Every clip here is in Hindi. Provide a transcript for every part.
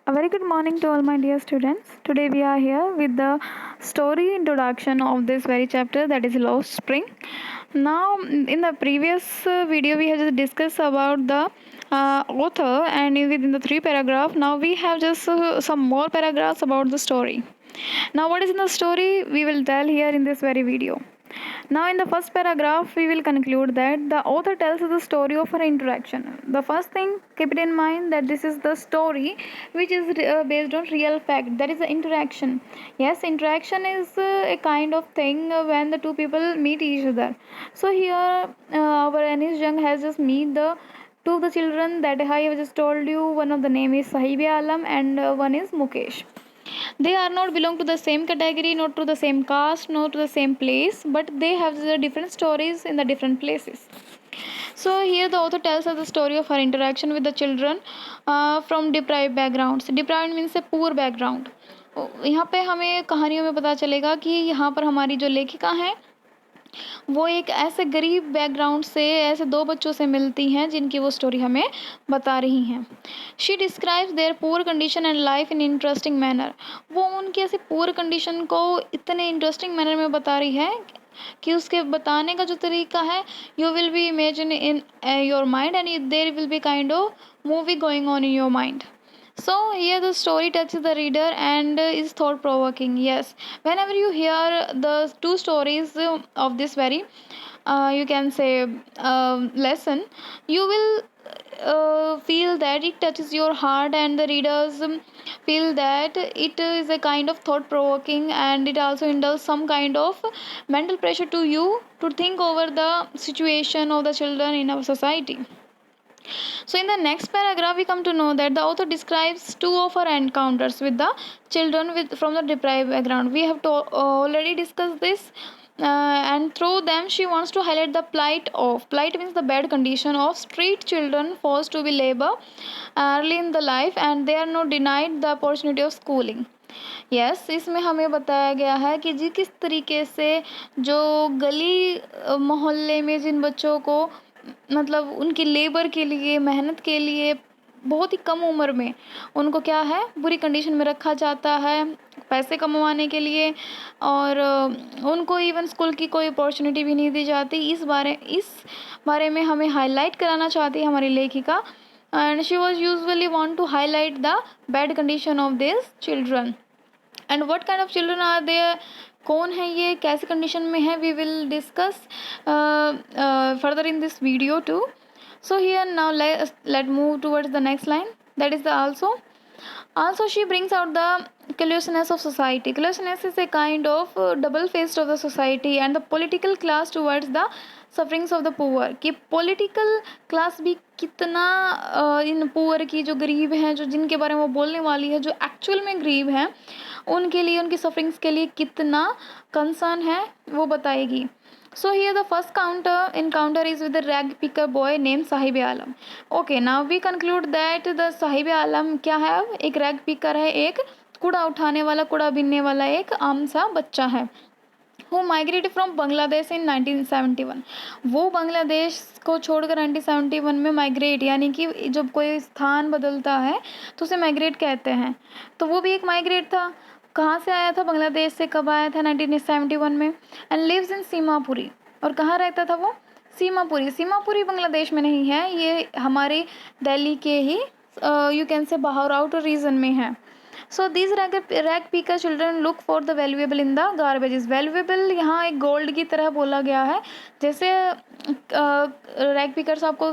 A very good morning to all my dear students. Today we are here with the story introduction of this very chapter, that is Lost Spring. Now, in the previous video, we have just discussed about the author, and within the three paragraph, now we have just some more paragraphs about the story. Now, what is in the story? We will tell here in this very video. Now, in the first paragraph, we will conclude that the author tells us the story of her interaction. The first thing, keep it in mind that this is the story which is based on real fact. That is the interaction. Yes, interaction is a kind of thing when the two people meet each other. So here, our Anis Jung has just meet the two of the children that I have just told you. One of the name is Sahibia Alam and one is Mukesh. They are not belong to the same category, not to the same caste, not to the same place, but they have the different stories in the different places. So here the author tells us the story of her interaction with the children from deprived backgrounds. Deprived means a poor background. यहाँ पे हमें कहानियों में पता चलेगा कि यहाँ पर हमारी जो लेखिका हैं वो एक ऐसे गरीब बैकग्राउंड से ऐसे दो बच्चों से मिलती हैं जिनकी वो स्टोरी हमें बता रही हैं. She describes their poor condition and life in interesting manner. वो उनकी ऐसे पुअर कंडीशन को इतने इंटरेस्टिंग मैनर में बता रही है कि उसके बताने का जो तरीका है, you will be imagine in your mind and there will be kind of movie going on in your mind. So here the story touches the reader and is thought provoking. Yes, whenever you hear the two stories of this very you can say lesson, you will feel that it touches your heart, and the readers feel that it is a kind of thought provoking, and it also indulges some kind of mental pressure to you to think over the situation of the children in our society. So in the next paragraph, we come to know that the author describes two of her encounters with the children from the deprived background. We have already discussed this, and through them she wants to highlight the plight means the bad condition of street children forced to be labor early in the life, and they are not denied the opportunity of schooling. Yes इसमें हमें बताया गया है कि जी किस तरीके से जो गली मोहल्ले में जिन बच्चों को मतलब उनकी लेबर के लिए मेहनत के लिए बहुत ही कम उम्र में उनको क्या है बुरी कंडीशन में रखा जाता है पैसे कमवाने के लिए, और उनको इवन स्कूल की कोई अपॉर्चुनिटी भी नहीं दी जाती. इस बारे में हमें हाईलाइट कराना चाहती है हमारी लेखिका, and she was usually want to highlight the bad condition of this children. And what kind of children are there, कौन है ये, कैसी कंडीशन में है, we will discuss further in this video too. So here now let move towards the next line, that is the also she brings out the callousness of society. Callousness is a kind of double faced of the society and the political class towards the sufferings of the poor. कि political class भी कितना इन poor की जो गरीब हैं, जो जिनके बारे में वो बोलने वाली है, जो actual में गरीब हैं, उनके लिए उनकी sufferings के लिए कितना concern है वो बताएगी. So here the first encounter is with the rag picker boy named Sahib Alam. Okay, now we conclude that the Sahib Alam क्या है, एक rag picker है, एक कूड़ा उठाने वाला, कूड़ा बीनने वाला एक आम सा बच्चा है, who migrated from Bangladesh in 1971. वो बांग्लादेश को छोड़कर 1971 में माइग्रेट, यानी कि जब कोई स्थान बदलता है तो उसे माइग्रेट कहते हैं. तो वो भी एक माइग्रेट था. कहाँ से आया था, बांग्लादेश से. कब आया था, 1971 में. And lives in Seemapuri. और कहाँ रहता था वो, सीमापुरी. सीमापुरी बांग्लादेश में नहीं है, ये हमारे दिल्ली के ही यू कैन से बाहर आउटर रीजन में है. सो दिस रैग पीकर children look for the valuable in the garbages. Valuable यहाँ एक गोल्ड की तरह बोला गया है. जैसे रैग पिकर्स आपको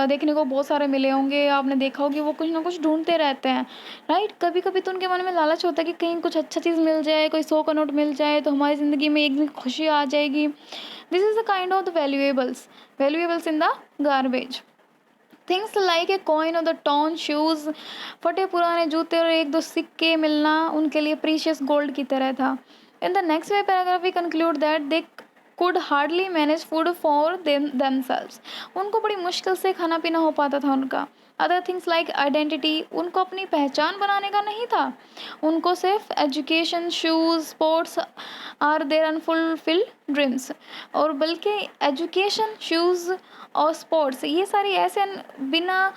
देखने को बहुत सारे मिले होंगे, आपने देखा होगी वो कुछ ना कुछ ढूंढते रहते हैं, राइट. कभी कभी तो उनके मन में लालच होता है कि कहीं कुछ अच्छा चीज़ मिल जाए, कोई 100 का नोट मिल जाए तो हमारी ज़िंदगी में एक दिन खुशी आ जाएगी. This is the kind of the valuables in the garbage. Things like a coin और द टॉन शूज़. फटे पुराने जूते और एक दो सिक्के मिलना उनके लिए प्रीशियस गोल्ड की तरह था. In the next paragraph we conclude that they could hardly manage food for themselves. उनको बड़ी मुश्किल से खाना पीना हो पाता था उनका. अदर थिंग्स लाइक आइडेंटिटी, उनको अपनी पहचान बनाने का नहीं था. उनको सिर्फ education, shoes, sports are their unfulfilled dreams. और बल्कि एजुकेशन, शूज़ और स्पोर्ट्स ये सारी ऐसे बिना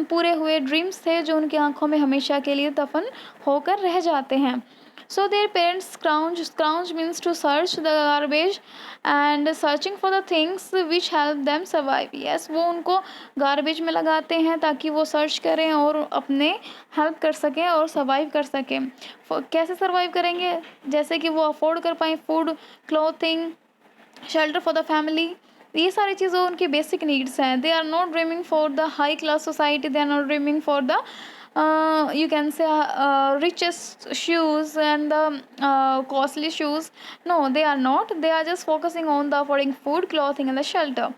पूरे हुए ड्रीम्स थे जो उनकी आंखों में हमेशा के लिए दफन होकर रह जाते हैं. So their parents scrounge means to search the garbage and searching for the things which help them survive. Yes, वो उनको गार्बेज में लगाते हैं ताकि वो सर्च करें और अपने हेल्प कर सकें और सर्वाइव कर सकें. कैसे सर्वाइव करेंगे? जैसे कि वो अफोर्ड कर पाएँ food, clothing, shelter for the family. ये सारी चीज़ें उनकी बेसिक नीड्स हैं. They are not dreaming for the high class society, they are not dreaming for the you can say richest shoes and the costly shoes. No, they are not. They are just focusing on the affording food, clothing and the shelter.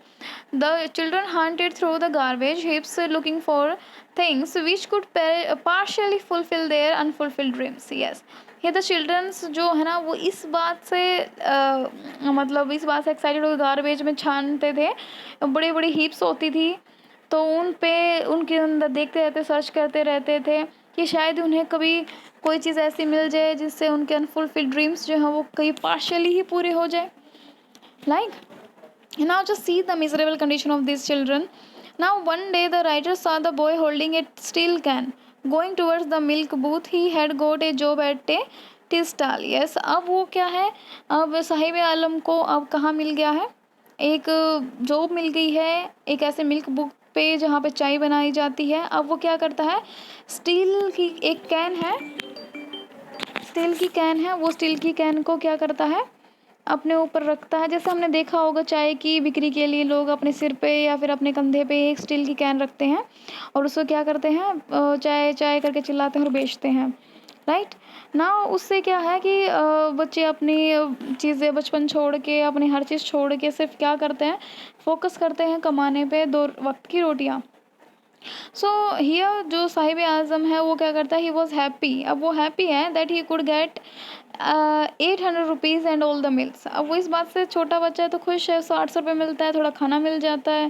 The children hunted through the garbage heaps looking for things which could partially fulfill their unfulfilled dreams. Yes, ये द चिल्ड्रंस जो है ना वो इस बात से मतलब इस बात से एक्साइटेड होकर गार्बेज में छानते थे. बड़ी बड़ी हीप्स होती थी तो उन पे उनके अंदर देखते रहते, सर्च करते रहते थे कि शायद उन्हें कभी कोई चीज़ ऐसी मिल जाए जिससे उनके अनफुलफिल्ड ड्रीम्स जो हैं वो कहीं पार्शियली ही पूरे हो जाए. Like now just see the miserable condition of these children. Now one day the writer saw the boy holding a steel can going towards the milk booth. He had got a job at a tea stall. Yes, अब वो क्या है, अब साहिब आलम को अब कहाँ मिल गया है, एक जॉब मिल गई है एक ऐसे मिल्क बुक पे जहाँ पे चाय बनाई जाती है. अब वो क्या करता है, स्टील की एक कैन है, स्टील की कैन है, वो स्टील की कैन को क्या करता है, अपने ऊपर रखता है. जैसे हमने देखा होगा चाय की बिक्री के लिए लोग अपने सिर पे या फिर अपने कंधे पे एक स्टील की कैन रखते हैं और उसको क्या करते हैं, चाय चाय करके चिल्लाते हैं और बेचते हैं. राइट ना, उससे क्या है कि बच्चे अपनी चीज़ें बचपन छोड़ के, अपनी हर चीज़ छोड़ के सिर्फ क्या करते हैं, फोकस करते हैं कमाने पे 2 वक्त की रोटियां. सो हियर जो साहिब आज़म है वो क्या करता है, ही वॉज हैप्पी. अब वो हैप्पी है that he could get 800 rupees and all the mills. अब वो इस बात से, छोटा बच्चा है तो खुश है, 800 रुपये मिलता है, थोड़ा खाना मिल जाता है.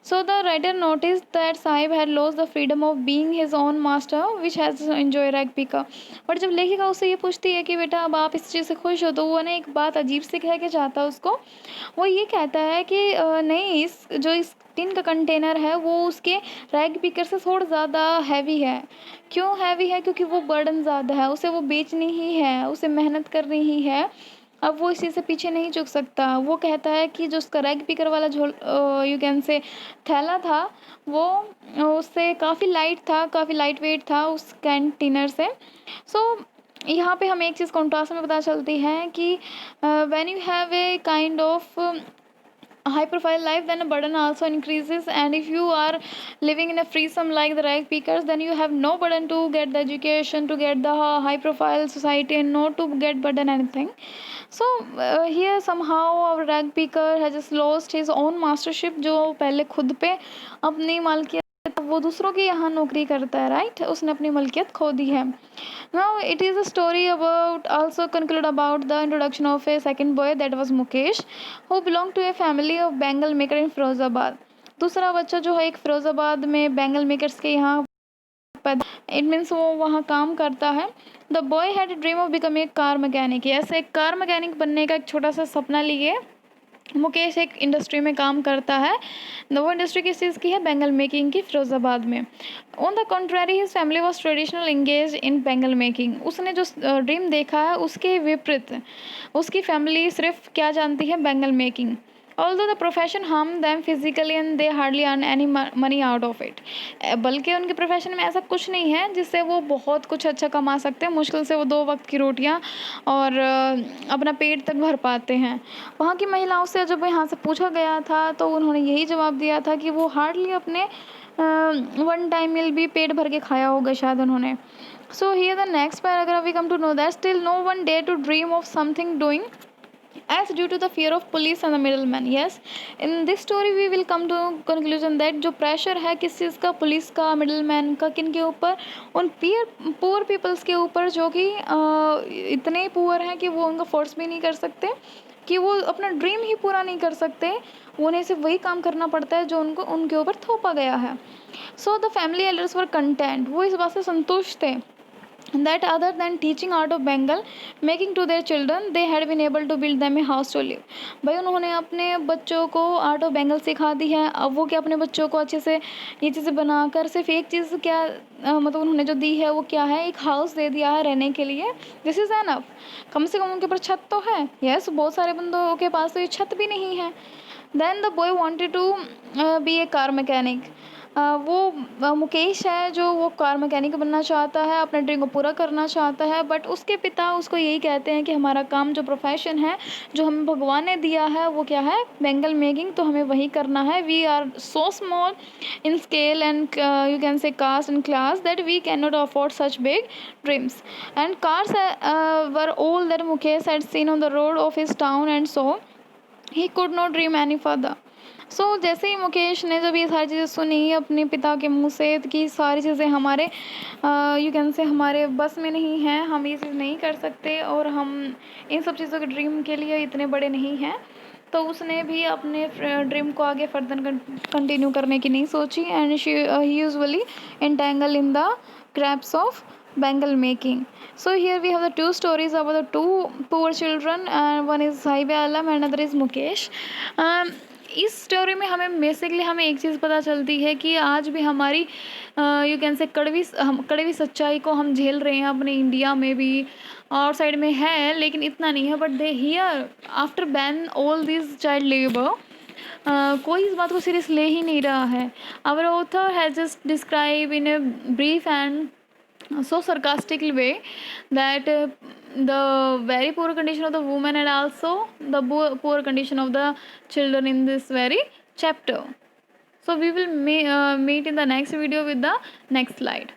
So the writer notice that Sahib had lost the freedom of being his own master which has enjoy rag picker. But जब लेखिका उससे ये पूछती है कि बेटा अब आप इस चीज़ से खुश हो, तो वो ना एक बात अजीब सी कह के चाहता है उसको. वो ये कहता है कि नहीं, इस टिन का कंटेनर है वो उसके रैग पिकर से थोड़ा ज़्यादा हैवी है. क्यों हैवी है? क्योंकि वो बर्डन ज़्यादा है, उसे वो बेचनी ही है, उसे मेहनत करनी ही है. अब वो इसी से पीछे नहीं झुक सकता. वो कहता है कि जो उसका रैग पिकर वाला झोल यू कैन से थैला था वो उससे काफ़ी लाइट था, काफ़ी लाइट वेट था उस कंटेनर से. सो यहाँ पे हमें एक चीज़ कॉन्ट्रास्ट में पता चलती है कि when you have a kind of high profile life, then a burden also increases. And if you are living in a freesome like the rag pickers, then you have no burden to get the education, to get the high profile society, and not to get burden anything. So here somehow our rag picker has just lost his own mastership. जो पहले खुद पे अपनी मालकियत, वो दूसरों की यहाँ नौकरी करता है. राइट, उसने अपनी मलकियत खो दी है. Now it is a story about, also conclude about the introduction of a second boy, that was Mukesh, who belonged to a family of Bengal maker in Firozabad. दूसरा बच्चा जो है एक फिरोज़ाबाद में बेंगल मेकर्स के यहाँ पैदा, इट मीन्स वो वहाँ काम करता है. The boy had a dream of becoming a car mechanic. ऐसे एक कार मैकेनिक बनने का एक छोटा सा सपना लिए मुकेश एक इंडस्ट्री में काम करता है. वो इंडस्ट्री किस चीज़ की है, बेंगल मेकिंग की, फिरोज़ाबाद में. On the contrary his family was traditional engage in Bengal making. उसने जो ड्रीम देखा है उसके विपरीत उसकी फैमिली सिर्फ क्या जानती है, Bengal making. Although the profession harmed them physically and they hardly earn any money out of it. बल्कि उनके प्रोफेशन में ऐसा कुछ नहीं है जिससे वो बहुत कुछ अच्छा कमा सकते हैं. मुश्किल से वो 2 वक्त की रोटियां और अपना पेट तक भर पाते हैं. वहाँ की महिलाओं से जब यहाँ से पूछा गया था तो उन्होंने यही जवाब दिया था कि वो हार्डली अपने 1 टाइम मील भी पेट भर के खाया होगा शायद उन्होंने. So here the next paragraph we come to know that still no one dare to dream of something doing as due to the fear of police and the middleman. Yes, in this story we will come to conclusion that जो प्रेशर है किस चीज़ का, पुलिस का, मिडलमैन का, किन के ऊपर, उन पुअर पीपल्स के ऊपर जो कि इतने पुअर हैं कि वो उनका फोर्स भी नहीं कर सकते, कि वो अपना ड्रीम ही पूरा नहीं कर सकते. उन्हें सिर्फ वही काम करना पड़ता है जो उनको उनके ऊपर थोपा गया है. So the family elders were content. वो इस बात से संतुष्ट थे that other than teaching art of Bengal making to their children, they had been able to build them a house to live. भाई उन्होंने अपने बच्चों को आर्ट ऑफ बेंगल सिखा दी है। अब वो क्या अपने बच्चों को अच्छे से ये चीज़ें बनाकर सिर्फ एक चीज़ क्या मतलब उन्होंने जो दी है वो क्या है, एक हाउस दे दिया है रहने के लिए। This is enough. कम से कम उनके ऊपर छत तो है। यस, बहुत सारे बंदों के पास तो ये छत भी नहीं है। Then the boy wanted to be a car mechanic. वो मुकेश है जो वो कार मैकेनिक बनना चाहता है, अपने ड्रीम को पूरा करना चाहता है। बट उसके पिता उसको यही कहते हैं कि हमारा काम जो प्रोफेशन है जो हमें भगवान ने दिया है वो क्या है, बेंगल मेकिंग, तो हमें वही करना है। We are so small in scale and you can say caste and class that we can not afford such big dreams and cars were all that Mukesh had seen on the road of his town and so he could not dream any further. So जैसे ही मुकेश ने जब ये सारी चीज़ें सुनी अपने पिता के मुंह से कि सारी चीज़ें हमारे यू कैन से हमारे बस में नहीं हैं, हम ये चीज़ नहीं कर सकते और हम इन सब चीज़ों के ड्रीम के लिए इतने बड़े नहीं हैं, तो उसने भी अपने ड्रीम को आगे फर्दर कंटिन्यू करने की नहीं सोची। And he usually entangled in the crafts of Bengal making. So here we have the two stories about the two poor children, and one is Saibe Alam and another is Mukesh. इस स्टोरी में हमें बेसिकली हमें एक चीज़ पता चलती है कि आज भी हमारी यू कैन से कड़वी सच्चाई को हम झेल रहे हैं अपने इंडिया में भी, और साइड में है लेकिन इतना नहीं है। But they hear after ban all this child labour, कोई इस बात को सीरियस ले ही नहीं रहा है। Our author has just describe in a brief and so sarcastic way that the very poor condition of the woman and also the poor condition of the children in this very chapter. So we will meet in the next video with the next slide.